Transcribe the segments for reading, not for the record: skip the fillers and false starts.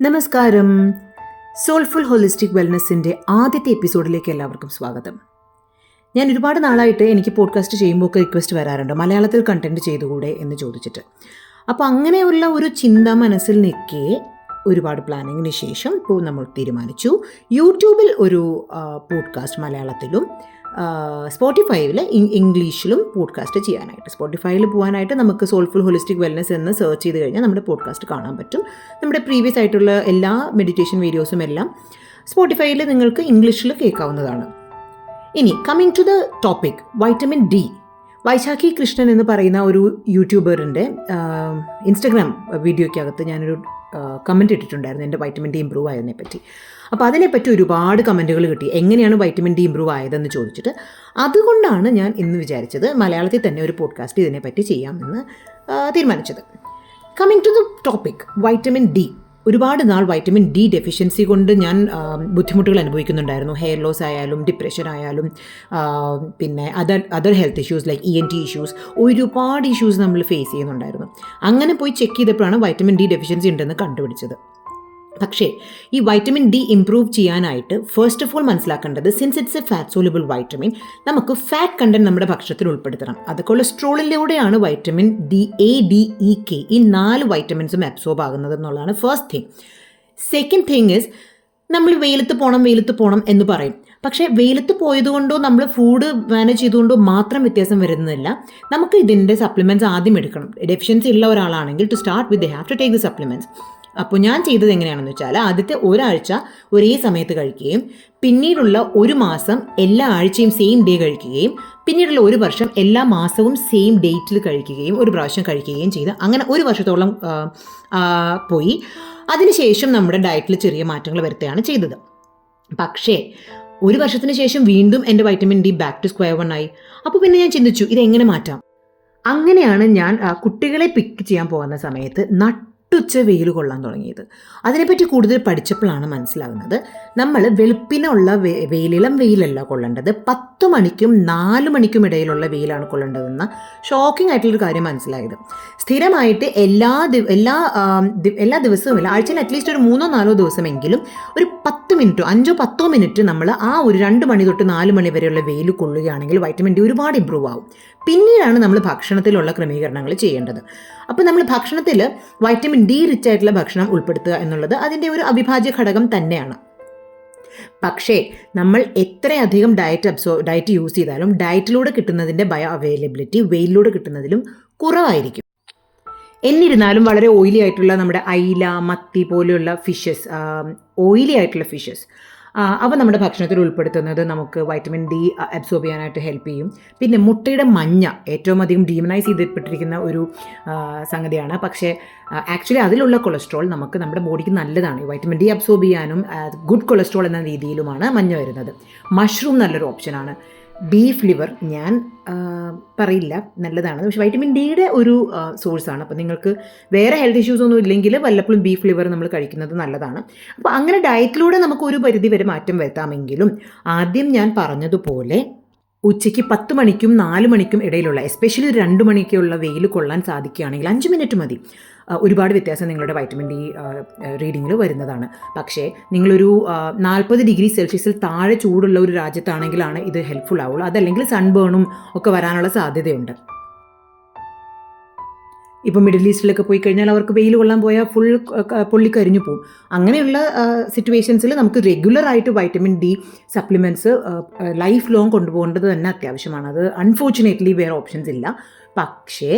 നമസ്കാരം. Soulful holistic വെൽനെസ്സിൻ്റെ ആദ്യത്തെ എപ്പിസോഡിലേക്ക് എല്ലാവർക്കും സ്വാഗതം. ഞാൻ ഒരുപാട് നാളായിട്ട് എനിക്ക് പോഡ്കാസ്റ്റ് ചെയ്യുമ്പോൾ ഒക്കെ റിക്വസ്റ്റ് വരാറുണ്ട്, മലയാളത്തിൽ കണ്ടൻറ്റ് ചെയ്തുകൂടെ എന്ന് ചോദിച്ചിട്ട്. അപ്പോൾ അങ്ങനെയുള്ള ഒരു ചിന്ത മനസ്സിൽ നിൽക്കെ ഒരുപാട് പ്ലാനിങ്ങിന് ശേഷം ഇപ്പോൾ നമ്മൾ തീരുമാനിച്ചു യൂട്യൂബിൽ ഒരു പോഡ്കാസ്റ്റ് മലയാളത്തിലും സ്പോട്ടിഫൈയിൽ ഇംഗ്ലീഷിലും പോഡ്കാസ്റ്റ് ചെയ്യാനായിട്ട്. സ്പോട്ടിഫൈയിൽ പോകാനായിട്ട് നമുക്ക് സോൾഫുൾ ഹോളിസ്റ്റിക് വെൽനെസ് എന്ന് സെർച്ച് ചെയ്ത് കഴിഞ്ഞാൽ നമ്മുടെ പോഡ്കാസ്റ്റ് കാണാൻ പറ്റും. നമ്മുടെ പ്രീവിയസ് ആയിട്ടുള്ള എല്ലാ മെഡിറ്റേഷൻ വീഡിയോസും എല്ലാം സ്പോട്ടിഫൈയിൽ നിങ്ങൾക്ക് ഇംഗ്ലീഷിൽ കേൾക്കാവുന്നതാണ്. ഇനി coming to the topic, vitamin D. Vaishakhi Krishnan എന്ന് പറയുന്ന ഒരു യൂട്യൂബറിൻ്റെ ഇൻസ്റ്റഗ്രാം വീഡിയോയ്ക്കകത്ത് ഞാനൊരു കമൻറ്റ് ഇട്ടിട്ടുണ്ടായിരുന്നു എൻ്റെ വൈറ്റമിൻ ഡി ഇമ്പ്രൂവ് ആയതിനെ പറ്റി. അപ്പോൾ അതിനെപ്പറ്റി ഒരുപാട് കമൻറ്റുകൾ കിട്ടി, എങ്ങനെയാണ് വൈറ്റമിൻ ഡി ഇമ്പ്രൂവ് ആയതെന്ന് ചോദിച്ചിട്ട്. അതുകൊണ്ടാണ് ഞാൻ ഇന്ന് വിചാരിച്ചത് മലയാളത്തിൽ തന്നെ ഒരു പോഡ്കാസ്റ്റ് ഇതിനെപ്പറ്റി ചെയ്യാമെന്ന് തീരുമാനിച്ചത്. Coming to the topic, vitamin D. ഒരുപാട് നാൾ വൈറ്റമിൻ ഡി ഡെഫിഷ്യൻസി കൊണ്ട് ഞാൻ ബുദ്ധിമുട്ടുകൾ അനുഭവിക്കുന്നുണ്ടായിരുന്നു. ഹെയർ ലോസ് ആയാലും ഡിപ്രഷൻ ആയാലും പിന്നെ other health issues like ENT issues, ഒരുപാട് ഇഷ്യൂസ് നമ്മൾ ഫേസ് ചെയ്യുന്നുണ്ടായിരുന്നു. അങ്ങനെ പോയി ചെക്ക് ചെയ്തപ്പോഴാണ് വൈറ്റമിൻ ഡി ഡെഫിഷ്യൻസി ഉണ്ടെന്ന് കണ്ടുപിടിച്ചത്. പക്ഷേ ഈ വൈറ്റമിൻ ഡി ഇംപ്രൂവ് ചെയ്യാനായിട്ട് ഫസ്റ്റ് ഓഫ് ഓൾ മനസ്സിലാക്കേണ്ടത്, since it's A fat soluble vitamin, നമുക്ക് ഫാറ്റ് കണ്ടന്റ് നമ്മുടെ ഭക്ഷണത്തിൽ ഉൾപ്പെടുത്തണം. അത് കൊളസ്ട്രോളിലൂടെയാണ് വൈറ്റമിൻ DA, DE, K ഈ 4 വൈറ്റമിൻസും അബ്സോർബ് ആകുന്നത് എന്നുള്ളതാണ് first thing. Second thing is, നമ്മൾ വെയിലത്ത് പോകണം എന്ന് പറയും. പക്ഷേ വെയിലത്ത് പോയതുകൊണ്ടോ നമ്മൾ ഫുഡ് മാനേജ് ചെയ്തുകൊണ്ടോ മാത്രം വ്യത്യാസം വരുന്നില്ല. നമുക്ക് ഇതിൻ്റെ സപ്ലിമെൻറ്റ്സ് ആദ്യം എടുക്കണം. ഡെഫിഷ്യൻസി ഉള്ള ഒരാളാണെങ്കിൽ to start with they have to take the supplements. അപ്പോൾ ഞാൻ ചെയ്തത് എങ്ങനെയാണെന്ന് വെച്ചാൽ, ആദ്യത്തെ ഒരാഴ്ച ഒരേ സമയത്ത് കഴിക്കുകയും പിന്നീടുള്ള ഒരു മാസം എല്ലാ ആഴ്ചയും സെയിം ഡേ കഴിക്കുകയും പിന്നീടുള്ള ഒരു വർഷം എല്ലാ മാസവും സെയിം ഡേറ്റിൽ കഴിക്കുകയും ഒരു പ്രാവശ്യം കഴിക്കുകയും ചെയ്ത് അങ്ങനെ ഒരു വർഷത്തോളം പോയി. അതിനുശേഷം നമ്മുടെ ഡയറ്റിൽ ചെറിയ മാറ്റങ്ങൾ വരുത്തുകയാണ് ചെയ്തത്. പക്ഷേ ഒരു വർഷത്തിന് ശേഷം വീണ്ടും എൻ്റെ vitamin D back to square one ആയി. അപ്പോൾ പിന്നെ ഞാൻ ചിന്തിച്ചു, ഇതെങ്ങനെ മാറ്റാം. അങ്ങനെയാണ് ഞാൻ കുട്ടികളെ പിക്ക് ചെയ്യാൻ പോകുന്ന സമയത്ത് നട്ടുച്ച വെയിൽ കൊള്ളാൻ തുടങ്ങിയത്. അതിനെപ്പറ്റി കൂടുതൽ പഠിച്ചപ്പോഴാണ് മനസ്സിലാകുന്നത്, നമ്മൾ വെളുപ്പിനുള്ള വെയിലിളം വെയിലല്ല കൊള്ളേണ്ടത്, 10 മണിക്കും 4 മണിക്കും ഇടയിലുള്ള വെയിലാണ് കൊള്ളേണ്ടതെന്ന ഷോക്കിംഗ് ആയിട്ടുള്ളൊരു കാര്യം മനസ്സിലായത്. സ്ഥിരമായിട്ട് എല്ലാ ദിവസവും ഇല്ല, ആഴ്ചയിൽ അറ്റ്ലീസ്റ്റ് ഒരു 3-4 ദിവസമെങ്കിലും ഒരു 10 മിനിറ്റോ 5-10 മിനിറ്റ് നമ്മൾ ആ ഒരു 2 മണി തൊട്ട് 4 മണി വരെയുള്ള വെയിൽ കൊള്ളുകയാണെങ്കിൽ വൈറ്റമിൻ ഡി ഒരുപാട് ഇമ്പ്രൂവ് ആവും. പിന്നീടാണ് നമ്മൾ ഭക്ഷണത്തിലുള്ള ക്രമീകരണങ്ങൾ ചെയ്യേണ്ടത്. അപ്പോൾ നമ്മൾ ഭക്ഷണത്തിൽ വൈറ്റമിൻ ഡി റിച്ച് ആയിട്ടുള്ള ഭക്ഷണം ഉൾപ്പെടുത്തുക എന്നുള്ളത് അതിൻ്റെ ഒരു അവിഭാജ്യ ഘടകം തന്നെയാണ്. പക്ഷേ നമ്മൾ എത്രയധികം ഡയറ്റ് യൂസ് ചെയ്താലും ഡയറ്റിലൂടെ കിട്ടുന്നതിൻ്റെ ബയോ അവൈലബിലിറ്റി വെയിലിലൂടെ കിട്ടുന്നതിലും കുറവായിരിക്കും. എന്നിരുന്നാലും വളരെ ഓയിലി ആയിട്ടുള്ള നമ്മുടെ അയില, മത്തി പോലെയുള്ള ഫിഷസ്, ഓയിലി ആയിട്ടുള്ള ഫിഷസ്, അവ നമ്മുടെ ഭക്ഷണത്തിൽ ഉൾപ്പെടുത്തുന്നത് നമുക്ക് വൈറ്റമിൻ ഡി അബ്സോർബ് ചെയ്യാനായിട്ട് ഹെൽപ്പ് ചെയ്യും. പിന്നെ മുട്ടയുടെ മഞ്ഞ ഏറ്റവും അധികം ഡീമനൈസ് ചെയ്തിപ്പെട്ടിരിക്കുന്ന ഒരു സംഗതിയാണ്. പക്ഷേ ആക്ച്വലി അതിലുള്ള കൊളസ്ട്രോൾ നമുക്ക് നമ്മുടെ ബോഡിക്ക് നല്ലതാണ്. വൈറ്റമിൻ ഡി അബ്സോർബ് ചെയ്യാനും ഗുഡ് കൊളസ്ട്രോൾ എന്ന രീതിയിലുമാണ് മഞ്ഞ വരുന്നത്. മഷ്റൂം നല്ലൊരു ഓപ്ഷനാണ്. ബീഫ് ലിവർ ഞാൻ പറയില്ല നല്ലതാണ്, പക്ഷേ വൈറ്റമിൻ ഡിയുടെ ഒരു സോഴ്സാണ്. അപ്പോൾ നിങ്ങൾക്ക് വേറെ ഹെൽത്ത് ഇഷ്യൂസ് ഒന്നും ഇല്ലെങ്കിൽ വല്ലപ്പോഴും ബീഫ് ലിവർ നമ്മൾ കഴിക്കുന്നത് നല്ലതാണ്. അപ്പോൾ അങ്ങനെ ഡയറ്റിലൂടെ നമുക്ക് ഒരു പരിധി വരെ മാറ്റം വരുത്താമെങ്കിലും ആദ്യം ഞാൻ പറഞ്ഞതുപോലെ ഉച്ചയ്ക്ക് 10 മണിക്കും 4 മണിക്കും ഇടയിലുള്ള, എസ്പെഷ്യലി 2 മണിക്കുള്ള വെയിൽ കൊള്ളാൻ സാധിക്കുകയാണെങ്കിൽ 5 മിനിറ്റ് മതി. ഒരുപാട് വ്യത്യാസം നിങ്ങളുടെ വൈറ്റമിൻ ഡി റീഡിങ്ങിൽ വരുന്നതാണ്. പക്ഷേ നിങ്ങളൊരു 40 ഡിഗ്രി സെൽഷ്യസിൽ താഴെ ചൂടുള്ള ഒരു രാജ്യത്താണെങ്കിലാണ് ഇത് ഹെൽപ്ഫുൾ ആവുള്ളൂ. അതല്ലെങ്കിൽ സൺബേണും ഒക്കെ വരാനുള്ള സാധ്യതയുണ്ട്. ഇപ്പോൾ മിഡിൽ ഈസ്റ്റിലൊക്കെ പോയി കഴിഞ്ഞാൽ അവർക്ക് വെയിൽ കൊള്ളാൻ പോയാൽ ഫുൾ പൊള്ളിക്കരിഞ്ഞു പോകും. അങ്ങനെയുള്ള സിറ്റുവേഷൻസിൽ നമുക്ക് റെഗുലറായിട്ട് vitamin D supplements lifelong കൊണ്ടുപോകേണ്ടത് തന്നെ അത്യാവശ്യമാണ്. അത് അൺഫോർച്ചുനേറ്റ്ലി വേറെ ഓപ്ഷൻസ് ഇല്ല. പക്ഷേ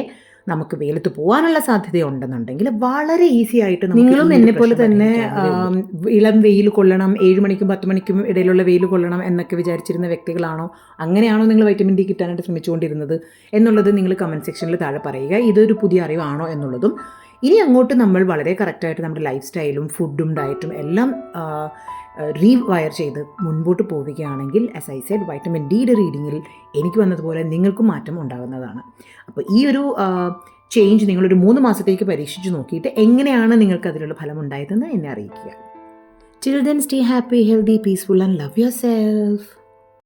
നമുക്ക് വെയിലത്ത് പോകാനുള്ള സാധ്യതയുണ്ടെന്നുണ്ടെങ്കിൽ വളരെ ഈസി ആയിട്ട് നിങ്ങളും എന്നെ പോലെ തന്നെ ഇളം വെയിൽ കൊള്ളണം, 7 മണിക്കും 10 മണിക്കും ഇടയിലുള്ള വെയിൽ കൊള്ളണം എന്നൊക്കെ വിചാരിച്ചിരുന്ന വ്യക്തികളാണോ, അങ്ങനെയാണോ നിങ്ങൾ വൈറ്റമിൻ ഡി കിട്ടാനായിട്ട് ശ്രമിച്ചുകൊണ്ടിരുന്നത് എന്നുള്ളത് നിങ്ങൾ കമൻറ്റ് സെക്ഷനിൽ താഴെ പറയുക. ഇതൊരു പുതിയ അറിവാണോ എന്നുള്ളതും. ഇനി അങ്ങോട്ട് നമ്മൾ വളരെ കറക്റ്റായിട്ട് നമ്മുടെ ലൈഫ് സ്റ്റൈലും ഫുഡും ഡയറ്റും എല്ലാം റീവയർ ചെയ്ത് മുൻപോട്ട് പോവുകയാണെങ്കിൽ ആസ് ഐ സെഡ് വൈറ്റമിൻ ഡിയുടെ റീഡിങ്ങിൽ എനിക്ക് വന്നതുപോലെ നിങ്ങൾക്കും മാറ്റം ഉണ്ടാകുന്നതാണ്. അപ്പോൾ ഈ ഒരു ചേഞ്ച് നിങ്ങളൊരു 3 മാസത്തേക്ക് പരീക്ഷിച്ച് നോക്കിയിട്ട് എങ്ങനെയാണ് നിങ്ങൾക്ക് അതിലുള്ള ഫലം ഉണ്ടായതെന്ന് എന്നെ അറിയിക്കുക. Till then, stay happy, healthy, peaceful and love yourself.